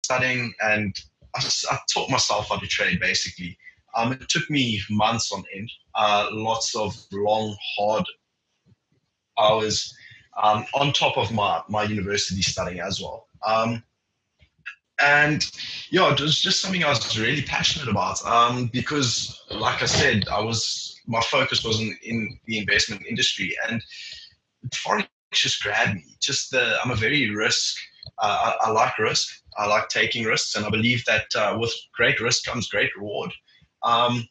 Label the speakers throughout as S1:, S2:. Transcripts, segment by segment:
S1: studying, and I taught myself how to trade basically. It took me months on end, lots of long, hard hours on top of my university studying as well. And yeah, it was just something I was really passionate about because, like I said, my focus was in the investment industry, and forex just grabbed me. I'm a very risk. I like risk. I like taking risks, and I believe that with great risk comes great reward. Um,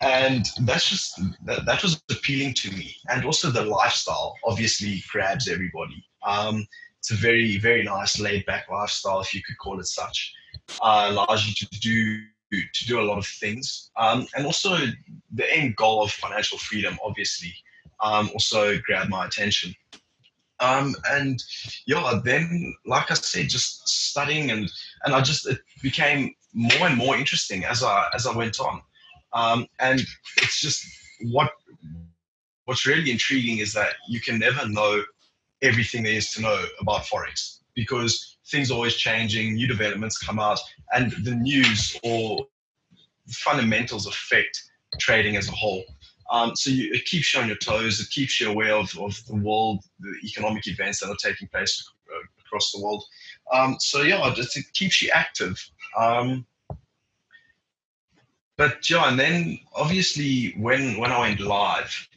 S1: and that was appealing to me, and also the lifestyle obviously grabs everybody. It's a very, very nice laid back lifestyle, if you could call it such. Allows you to do a lot of things, and also the end goal of financial freedom obviously also grabbed my attention. And yeah, then like I said, just studying, and it became more and more interesting as I went on. And it's just what what's really intriguing is that you can never know everything there is to know about forex, because things are always changing, new developments come out, and the news or fundamentals affect trading as a whole. It keeps you on your toes. It keeps you aware of the world, the economic events that are taking place across the world. It keeps you active. But yeah, and then obviously when I went live,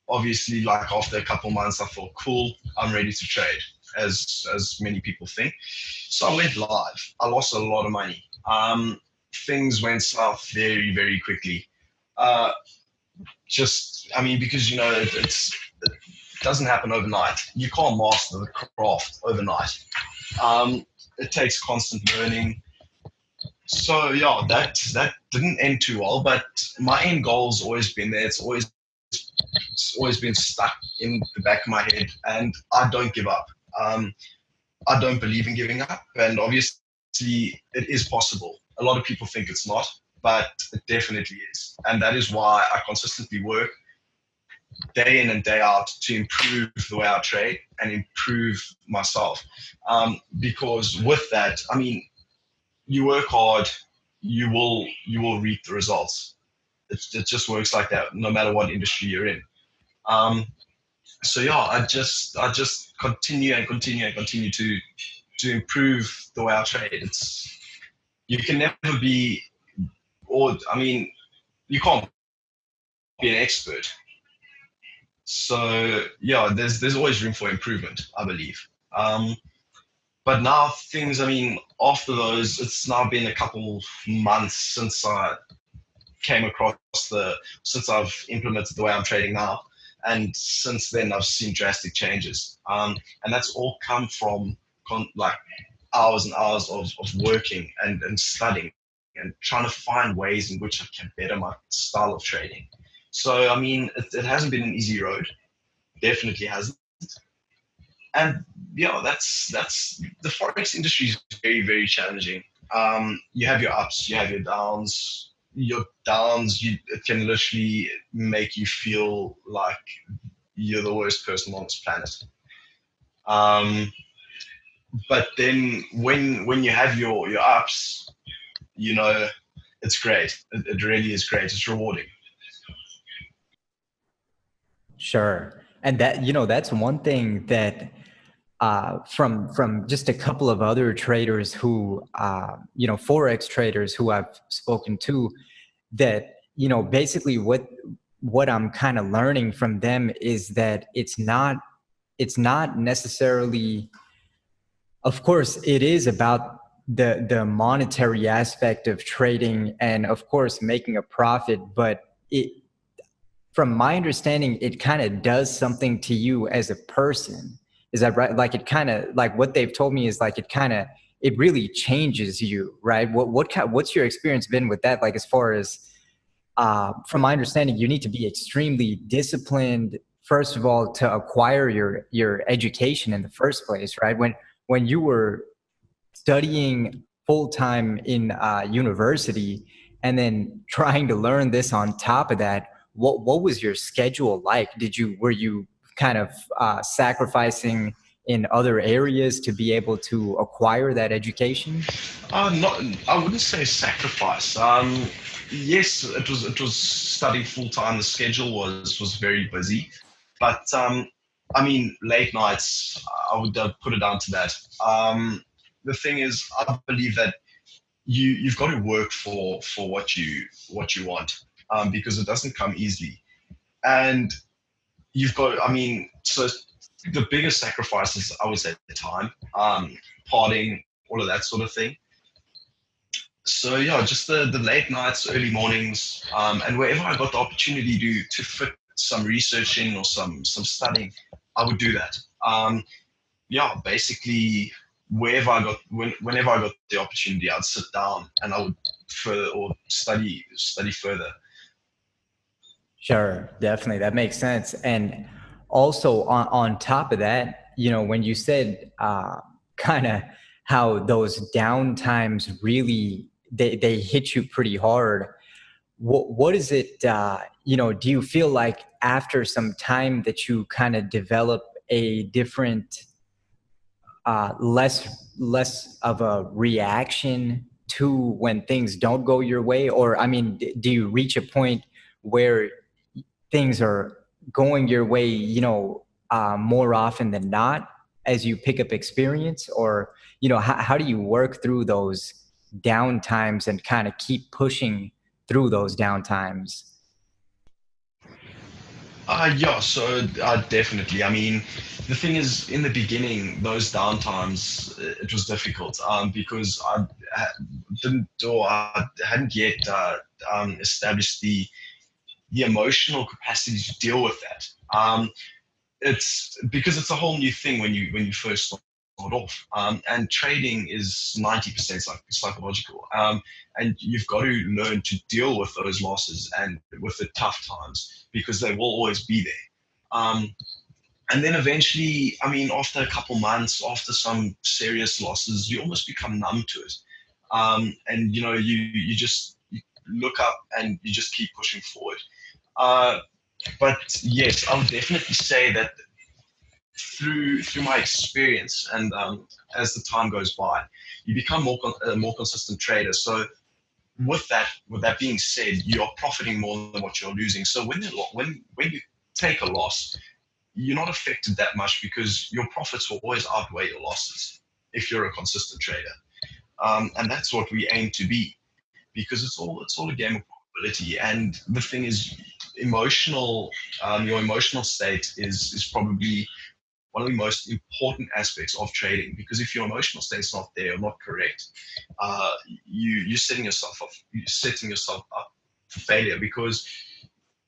S1: obviously like after a couple months, I thought, cool, I'm ready to trade, as many people think. So I went live. I lost a lot of money. Things went south very, very quickly. Uh, because it doesn't happen overnight. You can't master the craft overnight. It takes constant learning. So yeah, that didn't end too well. But my end goal's always been there. It's always been stuck in the back of my head, and I don't give up. I don't believe in giving up, and obviously it is possible. A lot of people think it's not, but it definitely is, and that is why I consistently work day in and day out to improve the way I trade and improve myself. Because with that, you work hard, you will reap the results. It just works like that, no matter what industry you're in. Um, so yeah, I just continue and continue and continue to improve the way I trade. You can never be, or you can't be an expert. So yeah, there's always room for improvement, I believe. Um, but now things, after those, it's now been a couple months since I came across since I've implemented the way I'm trading now. And since then, I've seen drastic changes. And that's all come from like hours and hours of working and studying and trying to find ways in which I can better my style of trading. So, it hasn't been an easy road. Definitely hasn't. And yeah, that's the forex industry is very, very challenging. You have your ups, you have your downs. Your downs, it can literally make you feel like you're the worst person on this planet. Um, but then when you have your ups, you know, it's great. It really is great. It's rewarding.
S2: Sure. And that, that's one thing that from just a couple of other traders who, Forex traders who I've spoken to, that, basically what I'm kind of learning from them is that it's not necessarily, of course, it is about the monetary aspect of trading and of course making a profit, but from my understanding, it kind of does something to you as a person. Is that right? Like it kind of, like what they've told me is like it really changes you, right? What's your experience been with that? Like as far as, from my understanding, you need to be extremely disciplined, first of all, to acquire your education in the first place, right? When you were studying full time in university and then trying to learn this on top of that, what was your schedule like? Were you kind of sacrificing in other areas to be able to acquire that education?
S1: Not, I wouldn't say sacrifice. Yes, it was studying full time. The schedule was very busy, but I mean, late nights. I would put it down to that. The thing is, I believe that you've got to work for what you want, because it doesn't come easily, and you've got. I mean, so the biggest sacrifices, I would say, time, partying, all of that sort of thing. So yeah, just the late nights, early mornings, and wherever I got the opportunity to fit some research in or some studying, I would do that. Yeah, basically whenever I got the opportunity, I'd sit down and I would further or study further.
S2: Sure, definitely. That makes sense. And also on top of that, when you said kind of how those down times really they hit you pretty hard. What is it, do you feel like after some time that you kind of develop a different, less of a reaction to when things don't go your way? Or, I mean, do you reach a point where things are going your way, more often than not as you pick up experience? Or, how do you work through those down times and kind of keep pushing through those down times?
S1: Yeah, so definitely. I mean, the thing is, in the beginning, those downtimes, it was difficult, because didn't or I hadn't yet established the emotional capacity to deal with that. It's because it's a whole new thing when you first start off, and trading is 90% psychological, and you've got to learn to deal with those losses and with the tough times because they will always be there. And then eventually, I mean, after a couple months, after some serious losses, you almost become numb to it, and you just look up and you just keep pushing forward. uh, but yes, I would definitely say that through my experience, and as the time goes by, you become a more consistent trader. So with that being said, you are profiting more than what you're losing. So when you take a loss, you're not affected that much because your profits will always outweigh your losses if you're a consistent trader. And that's what we aim to be, because it's all a game of probability. And the thing is, your emotional state is probably one of the most important aspects of trading, because if your emotional state is not there or not correct, uh, you're setting yourself up for failure, because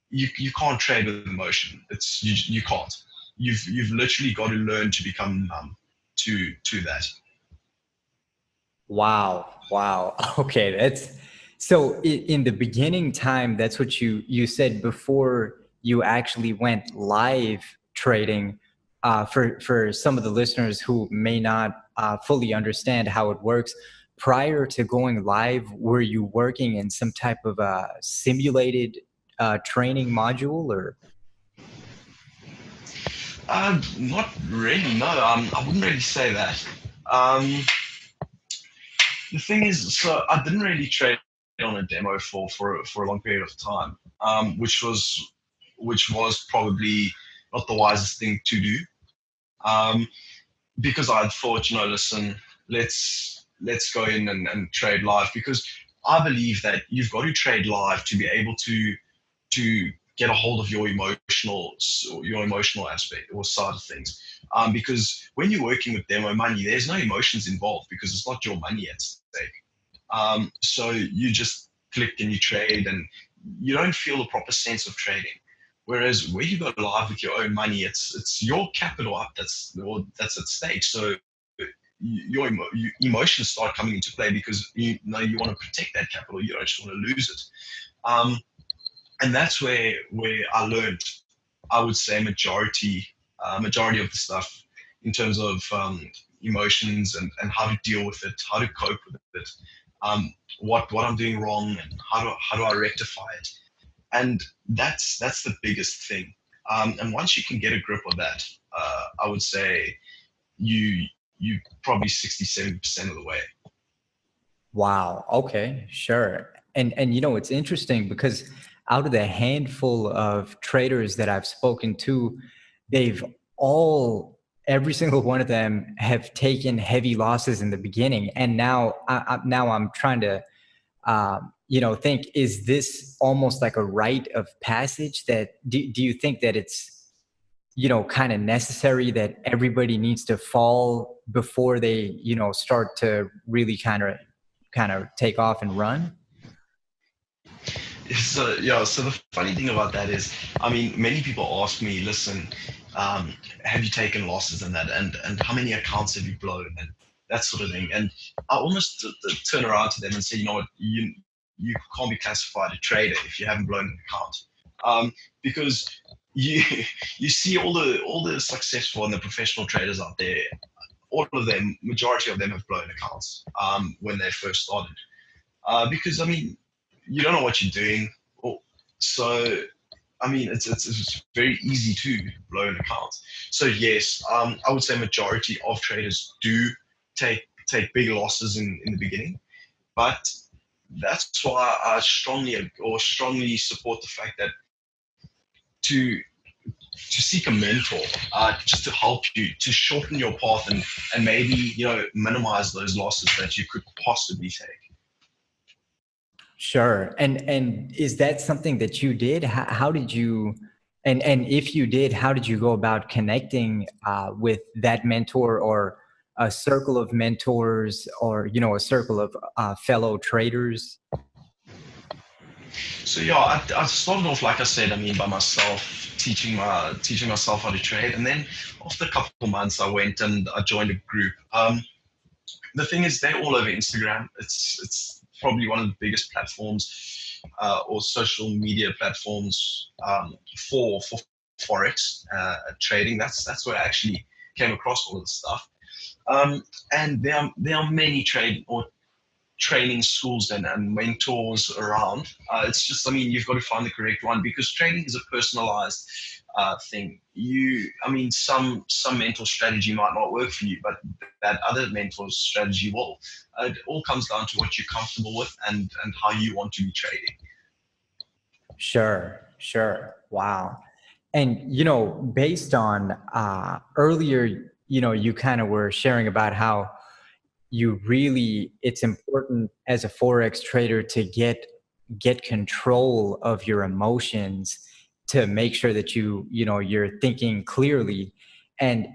S1: you can't trade with emotion. You can't. You've literally got to learn to become numb to that.
S2: Wow. Wow. Okay. That's so in the beginning time, that's what you said before you actually went live trading. For some of the listeners who may not fully understand how it works, prior to going live, were you working in some type of simulated training module? Or
S1: Not really. No, I wouldn't really say that. Um, the thing is, so I didn't really trade on a demo for a long period of time, which was probably not the wisest thing to do, um, because I had thought, listen, let's go in and trade live, because I believe that you've got to trade live to be able to get a hold of your emotional aspect or side of things. Because when you're working with demo money, there's no emotions involved because it's not your money at stake. So you just click and you trade, and you don't feel the proper sense of trading. Whereas where you go live with your own money, it's your capital up that's at stake. So your emotions start coming into play, because you want to protect that capital. You don't just want to lose it. Um, and that's where I learned, I would say, majority of the stuff in terms of emotions, and how to deal with it, how to cope with it, what I'm doing wrong, and how do I rectify it. And that's the biggest thing. And once you can get a grip of that, I would say you you probably 60-70% of the way.
S2: Wow. Okay. Sure. And it's interesting because out of the handful of traders that I've spoken to, they've all every single one of them have taken heavy losses in the beginning, and now I'm trying to think, is this almost like a rite of passage? That do you think that it's kind of necessary that everybody needs to fall before they start to really kind of take off and run?
S1: So yeah, so the funny thing about that is, I mean, many people ask me, listen, have you taken losses in that, and how many accounts have you blown, and that sort of thing. And I almost turn around to them and say, you know what, you can't be classified a trader if you haven't blown an account, because you you see all the successful and the professional traders out there, all of them, majority of them have blown accounts when they first started, because I mean, you don't know what you're doing. So, I mean, it's very easy to blow an account. So yes, I would say majority of traders do take big losses in the beginning, but that's why I strongly support the fact that to to seek a mentor, just to help you to shorten your path, and maybe minimize those losses that you could possibly take.
S2: Sure. And is that something that you did? How did you, and if you did, how did you go about connecting with that mentor, or a circle of mentors, or a circle of fellow traders?
S1: So yeah, I started off, like I said, I mean, by myself, teaching myself how to trade, and then after a couple of months, I went and I joined a group. The thing is, they're all over Instagram. It's probably one of the biggest platforms, or social media platforms, for forex trading. That's where I actually came across all of this stuff. And there are many training schools and mentors around. It's just, I mean, you've got to find the correct one, because trading is a personalized thing. I mean, some mental strategy might not work for you, but that other mentor strategy will. It all comes down to what you're comfortable with, and how you want to be trading.
S2: Sure, sure. Wow. And based on earlier, you kind of were sharing about how it's important as a forex trader to get control of your emotions, to make sure that you're thinking clearly. And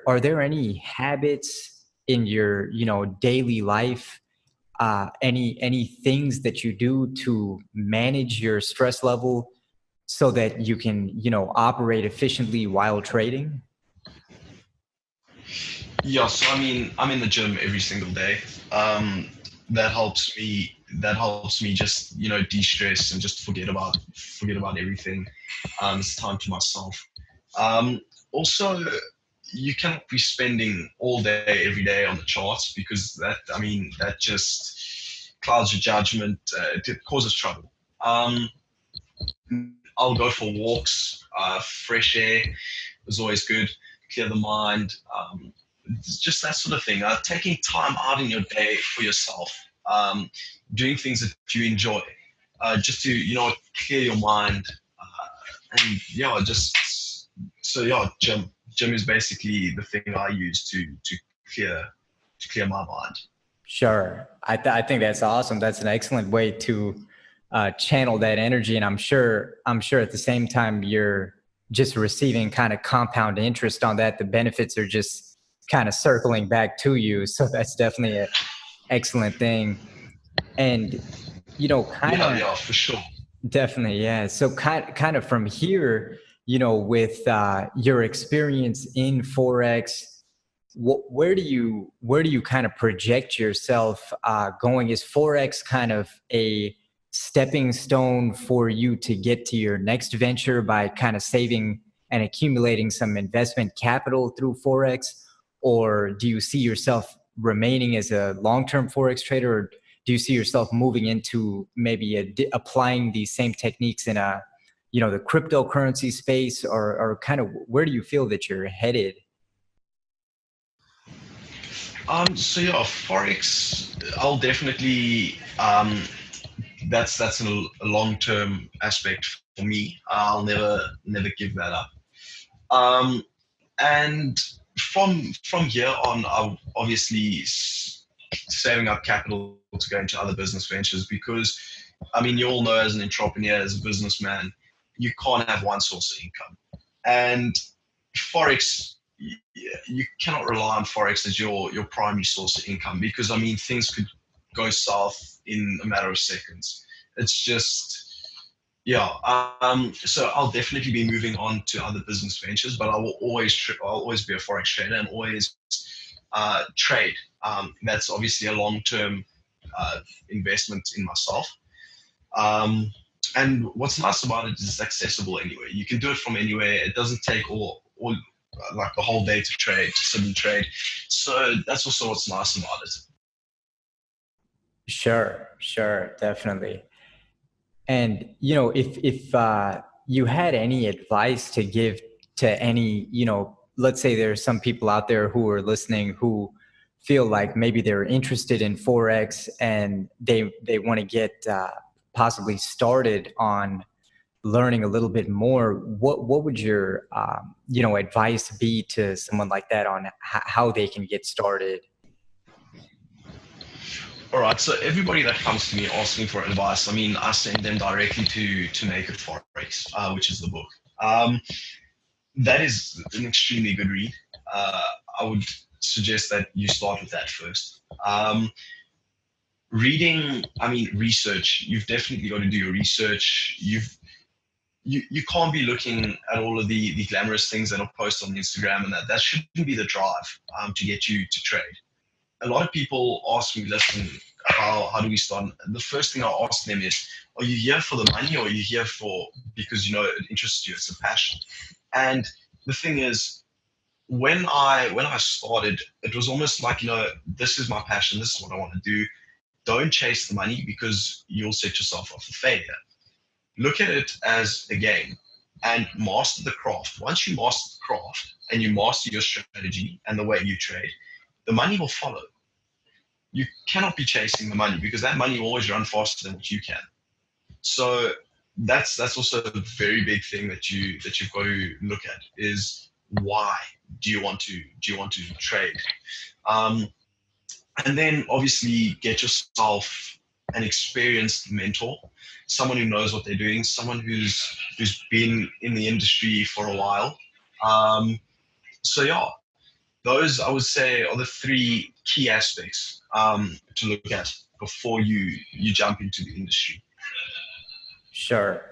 S2: are there any habits in your daily life, any things that you do to manage your stress level so that you can operate efficiently while trading?
S1: Yeah, so I mean, I'm in the gym every single day. Um, that helps me. That helps me just de-stress and just forget about everything. It's time to myself. Um, Also, you cannot be spending all day every day on the charts, because that just clouds your judgment. It causes trouble. Um, I'll go for walks. Fresh air is always good. Clear the mind. It's just that sort of thing. Taking time out in your day for yourself, doing things that you enjoy, just to clear your mind, and yeah, just so yeah, gym is basically the thing I use clear to clear my mind.
S2: Sure. I think that's awesome. That's an excellent way to channel that energy. And I'm sure at the same time you're just receiving kind of compound interest on that. The benefits are just kind of circling back to you. So that's definitely an excellent thing. And, kind
S1: Yeah,
S2: of
S1: yeah, for sure.
S2: definitely, yeah. So kind of from here, with your experience in Forex, where do you kind of project yourself going? Is Forex kind of a stepping stone for you to get to your next venture by kind of saving and accumulating some investment capital through Forex? Or do you see yourself remaining as a long-term Forex trader? Or do you see yourself moving into maybe applying these same techniques in the cryptocurrency space? Or kind of where do you feel that you're headed?
S1: So yeah, Forex, I'll definitely, that's a long-term aspect for me. I'll never give that up. Um, and from here on, I'll obviously saving up capital to go into other business ventures because, I mean, you all know as an entrepreneur, as a businessman, you can't have one source of income. And Forex, you cannot rely on Forex as your primary source of income because, I mean, things could go south in a matter of seconds. It's just, yeah. So I'll definitely be moving on to other business ventures, but I'll always be a Forex trader and always trade. That's obviously a long-term investment in myself. Um, and what's nice about it is it's accessible anywhere. You can do it from anywhere. It doesn't take all like the whole day to trade, to sit and trade. So that's also what's nice about it.
S2: Sure, definitely. And if you had any advice to give to any, let's say there's some people out there who are listening who feel like maybe they're interested in Forex and they want to get possibly started on learning a little bit more. What would your advice be to someone like that on how they can get started?
S1: All right. So everybody that comes to me asking for advice, I mean, I send them directly to Naked Forex, which is the book. Um, that is an extremely good read. Uh, I would suggest that you start with that first. Reading, I mean, research. You've definitely got to do your research. You can't be looking at all of the glamorous things that are posted on Instagram, and that shouldn't be the drive to get you to trade. A lot of people ask me, listen, how do we start? And the first thing I ask them is, are you here for the money or are you here for because it interests you, it's a passion? And the thing is, when I started, it was almost like, this is my passion, this is what I want to do. Don't chase the money because you'll set yourself up for failure. Look at it as a game and master the craft. Once you master the craft and you master your strategy and the way you trade, the money will follow. You cannot be chasing the money because that money will always run faster than what you can. So that's also a very big thing that you've got to look at is why do you want to trade, um, and then obviously get yourself an experienced mentor, someone who knows what they're doing, someone who's been in the industry for a while. So yeah, those I would say are the three key aspects to look at before you jump into the industry.
S2: Sure.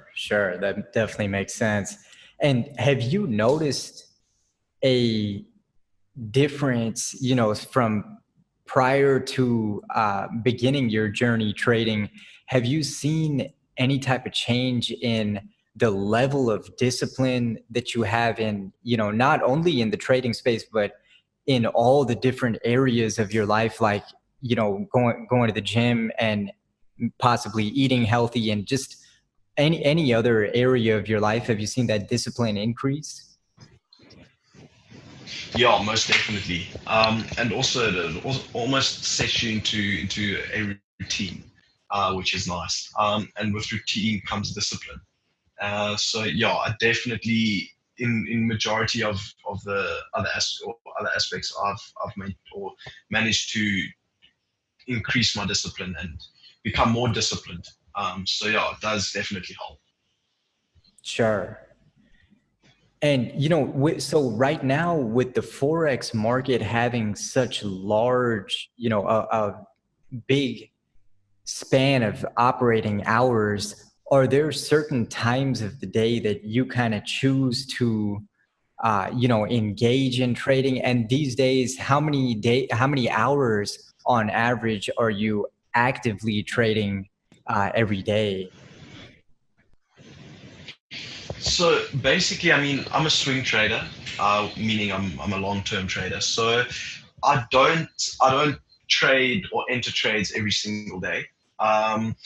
S2: That definitely makes sense. And have you noticed a difference, from prior to beginning your journey trading? Have you seen any type of change in the level of discipline that you have in, not only in the trading space, but in all the different areas of your life, like, going to the gym and possibly eating healthy and just any other area of your life? Have you seen that discipline increase?
S1: Yeah, most definitely. And also it almost sets you into a routine, which is nice. And with routine comes discipline. So yeah, I definitely in majority of the other aspects I've made or managed to increase my discipline and become more disciplined. So yeah, it does definitely help.
S2: Sure. And so right now with the forex market having such large, a big span of operating hours, are there certain times of the day that you kind of choose to engage in trading? And these days, how many hours on average are you actively trading every day?
S1: So basically, I mean, I'm a swing trader, meaning I'm a long-term trader. So I don't trade or enter trades every single day. Um,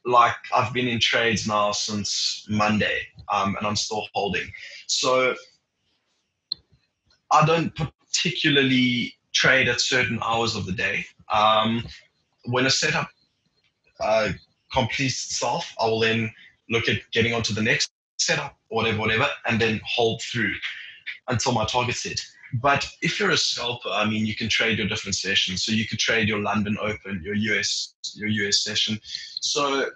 S1: like I've been in trades now since Monday, and I'm still holding. So I don't particularly trade at certain hours of the day. When a setup completes itself, I will then look at getting onto the next setup, whatever, and then hold through until my target's hit. But if you're a scalper, I mean, you can trade your different sessions. So you could trade your London Open, your US session. So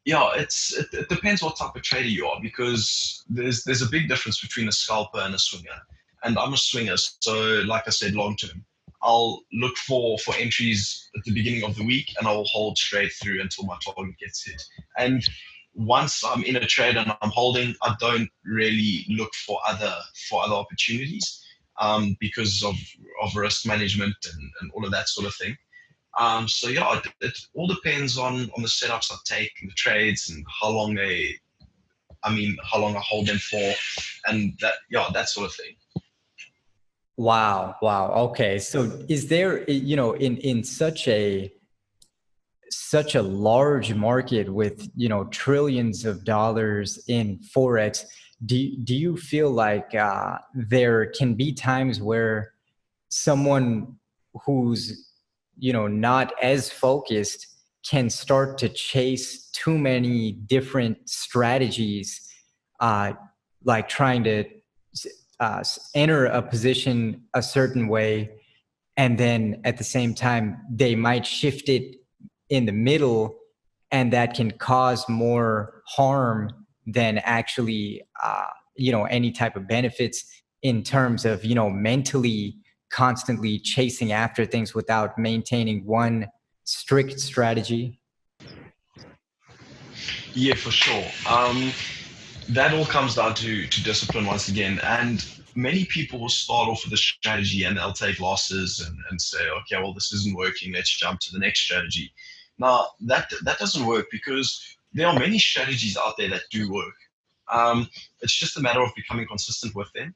S1: yeah, it depends what type of trader you are, because there's a big difference between a scalper and a swinger. And I'm a swinger, so like I said, long term. I'll look for entries at the beginning of the week, and I will hold straight through until my target gets hit. And once I'm in a trade and I'm holding, I don't really look for other opportunities, because of risk management and all of that sort of thing. So yeah, it all depends on the setups I take, and the trades, and how long I hold them for, and that sort of thing.
S2: Wow. Wow. Okay. So is there, in such a large market with, trillions of dollars in Forex, do you feel like there can be times where someone who's, not as focused can start to chase too many different strategies, uh, like trying to enter a position a certain way, and then at the same time they might shift it in the middle, and that can cause more harm than actually any type of benefits, in terms of mentally constantly chasing after things without maintaining one strict strategy?
S1: Yeah, for sure. That all comes down to discipline once again. And many people will start off with a strategy and they'll take losses and say, okay, well, this isn't working. Let's jump to the next strategy. Now, that doesn't work, because there are many strategies out there that do work. It's just a matter of becoming consistent with them.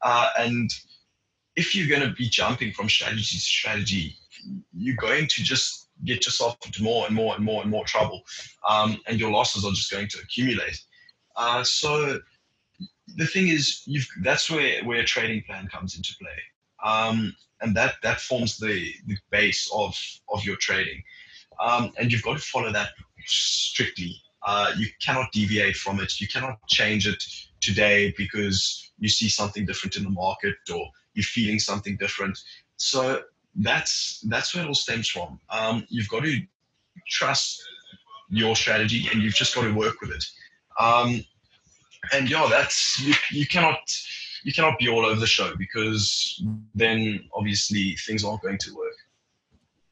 S1: And if you're going to be jumping from strategy to strategy, you're going to just get yourself into more and more and more and more trouble, and your losses are just going to accumulate. So the thing is, that's where a trading plan comes into play, and that forms the base of your trading, and you've got to follow that strictly. You cannot deviate from it. You cannot change it today because you see something different in the market, or you're feeling something different. So that's where it all stems from. You've got to trust your strategy, and you've just got to work with it. And yeah, that's you cannot be all over the show, because then obviously things aren't going to work.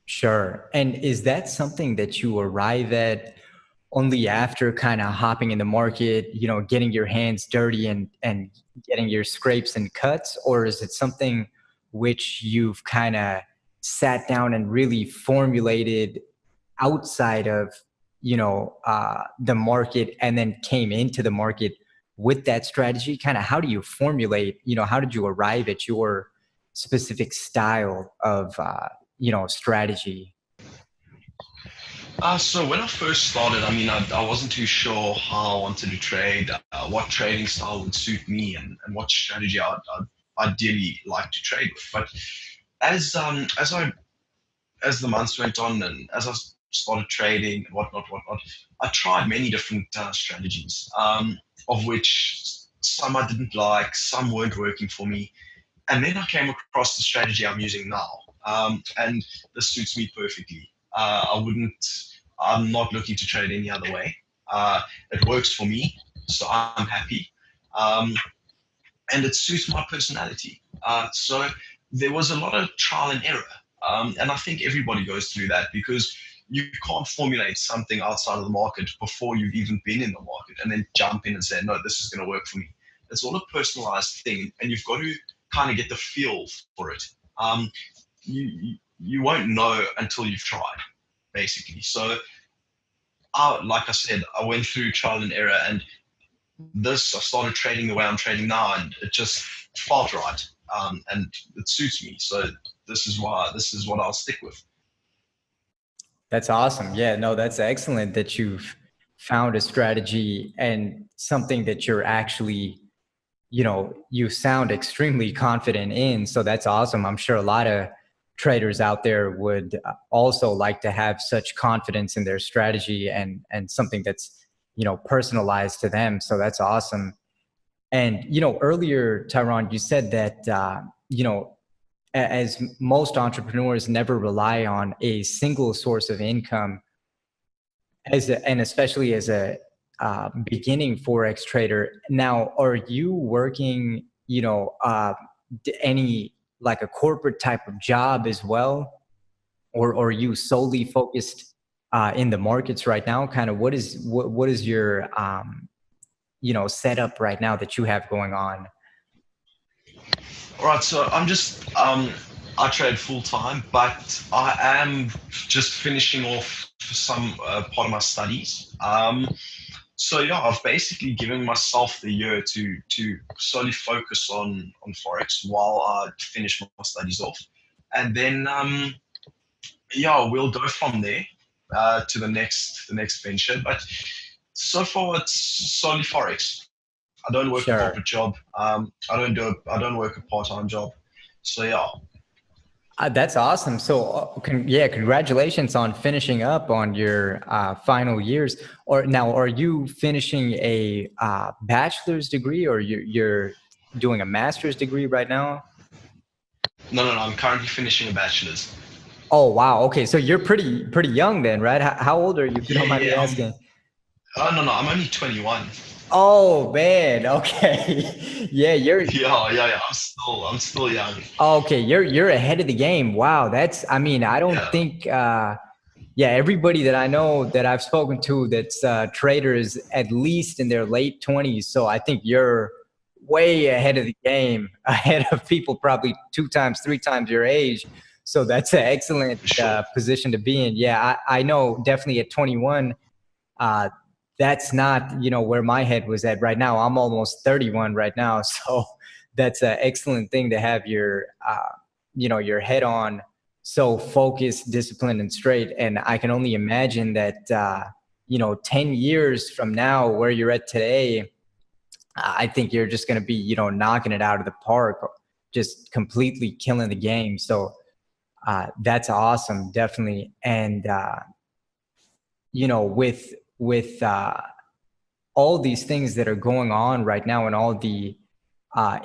S2: Sure. And is that something that you arrive at only after kind of hopping in the market, getting your hands dirty and getting your scrapes and cuts? Or is it something which you've kind of sat down and really formulated outside of, the market, and then came into the market with that strategy? Kind of how do you formulate, how did you arrive at your specific style of, strategy?
S1: So when I first started, I mean, I wasn't too sure how I wanted to trade, what trading style would suit me, and what strategy I'd ideally like to trade with. But as as the months went on, and as I started trading and whatnot, I tried many different strategies, of which some I didn't like, some weren't working for me. And then I came across the strategy I'm using now, and this suits me perfectly. I'm not looking to trade any other way. It works for me, so I'm happy. Um, and it suits my personality. So there was a lot of trial and error. And I think everybody goes through that, because you can't formulate something outside of the market before you've even been in the market and then jump in and say, no, this is going to work for me. It's all a personalized thing, and you've got to kind of get the feel for it. You won't know until you've tried, basically. So, like I said, I went through trial and error, and I started trading the way I'm trading now, and it just felt right, and it suits me. So this is what I'll stick with.
S2: That's awesome. Yeah, no, that's excellent that you've found a strategy and something that you're actually, you sound extremely confident in. So that's awesome. I'm sure a lot of traders out there would also like to have such confidence in their strategy and something that's, personalized to them. So that's awesome. And, earlier, Tyron, you said that, as most entrepreneurs never rely on a single source of income, and especially as a beginning Forex trader. Now, are you working, any like a corporate type of job as well? Or are you solely focused in the markets right now? Kind of what is your, setup right now that you have going on?
S1: All right, so I trade full time, but I am just finishing off some part of my studies. So yeah, I've basically given myself the year to solely focus on Forex while I finish my studies off, and then yeah, we'll go from there to the next venture. But so far, it's solely Forex. I don't work a
S2: Sure.
S1: corporate job. I don't work a part-time job. So yeah.
S2: That's awesome. So, yeah, congratulations on finishing up on your final years. Or now, are you finishing a bachelor's degree, or you're doing a master's degree right now?
S1: No. I'm currently finishing a bachelor's.
S2: Oh, wow. Okay, so you're pretty young then, right? How old are you, if you don't
S1: Yeah,
S2: mind me
S1: yeah.
S2: asking?
S1: Oh no, I'm only 21.
S2: Oh man, okay. Yeah,
S1: Yeah. I'm still young.
S2: okay. You're ahead of the game. Wow, I mean, I don't
S1: Yeah.
S2: think. Yeah, everybody that I know that I've spoken to that's traders at least in their late 20s. So I think you're way ahead of the game, ahead of people probably 2 times, 3 times your age. So that's an excellent
S1: For sure.
S2: position to be in. Yeah, I know definitely at 21, uh, that's not, where my head was at right now. I'm almost 31 right now. So that's an excellent thing to have your head on, so focused, disciplined, and straight. And I can only imagine that, 10 years from now, where you're at today, I think you're just going to be, knocking it out of the park, just completely killing the game. So that's awesome, definitely. And, with all these things that are going on right now and all the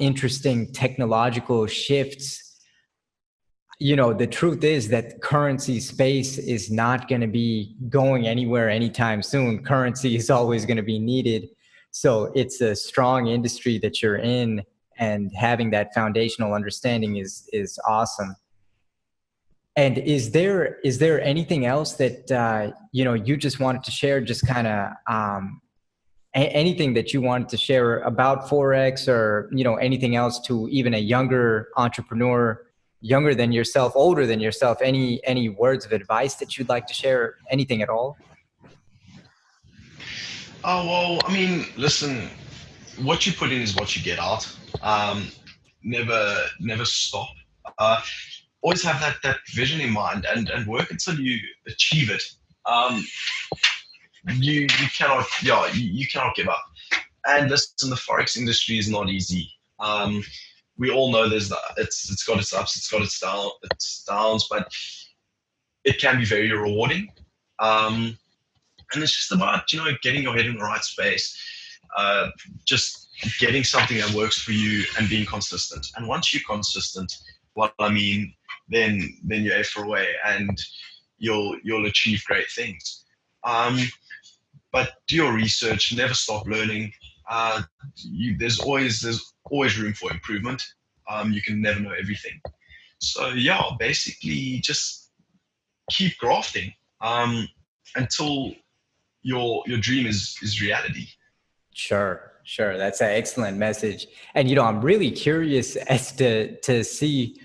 S2: interesting technological shifts, the truth is that currency space is not going to be going anywhere anytime soon. Currency is always going to be needed. So it's a strong industry that you're in, and having that foundational understanding is awesome. And is there anything else that you just wanted to share, just kind of anything that you wanted to share about Forex, or anything else to even a younger entrepreneur, younger than yourself, older than yourself? Any words of advice that you'd like to share? Anything at all?
S1: Oh well, I mean, listen, what you put in is what you get out. Um, never stop. Uh, Always have that vision in mind, and work until you achieve it. Um, you cannot, yeah, you cannot give up. And listen, the forex industry is not easy. We all know it's got its ups, it's got its downs, but it can be very rewarding. Um, and it's just about getting your head in the right space, uh, just getting something that works for you and being consistent. And once you're consistent, what I mean, then you're A for away, and you'll achieve great things. Um, but do your research, never stop learning. uh, there's always room for improvement. You can never know everything. So yeah, basically just keep grafting until your dream is reality.
S2: Sure. That's an excellent message. And I'm really curious as to see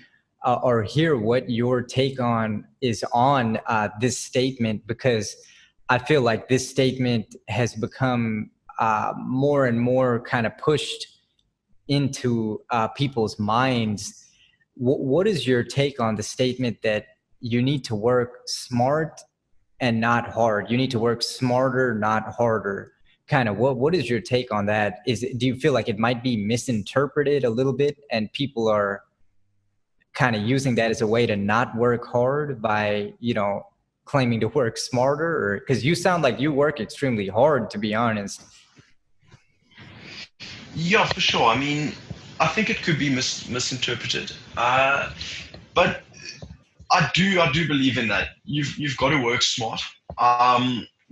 S2: or hear what your take on is on this statement, because I feel like this statement has become more and more kind of pushed into people's minds. What is your take on the statement that you need to work smart and not hard? You need to work smarter, not harder. kind of what is your take on that? Do you feel like it might be misinterpreted a little bit and people are kind of using that as a way to not work hard by, claiming to work smarter? Or because you sound like you work extremely hard, to be honest.
S1: Yeah, for sure. I mean, I think it could be misinterpreted, but I do believe in that. You've got to work smart,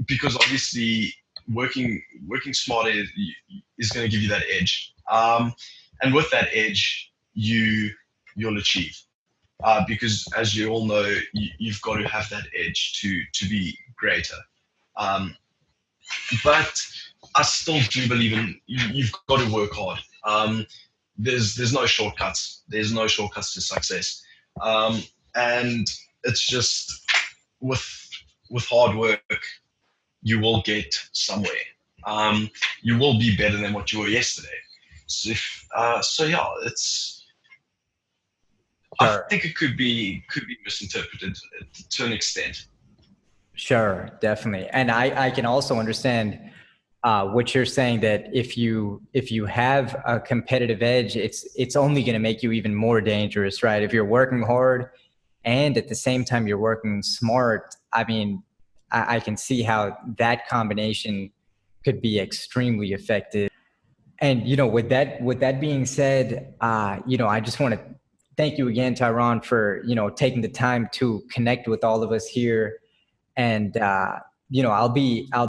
S1: because obviously working smart is going to give you that edge, and with that edge, you'll achieve. Because as you all know, you've got to have that edge to be greater. Um, but I still do believe in you've got to work hard. There's no shortcuts. There's no shortcuts to success, and it's just with with hard work, you will get somewhere. You will be better than what you were yesterday. So yeah, it's. I
S2: Sure.
S1: think it could be misinterpreted to an extent.
S2: Sure, definitely. And I can also understand what you're saying, that if you have a competitive edge, it's only going to make you even more dangerous, right? If you're working hard and at the same time you're working smart, I mean, I can see how that combination could be extremely effective. And with that being said, I just want to thank you again, Tyron, for taking the time to connect with all of us here. And I'll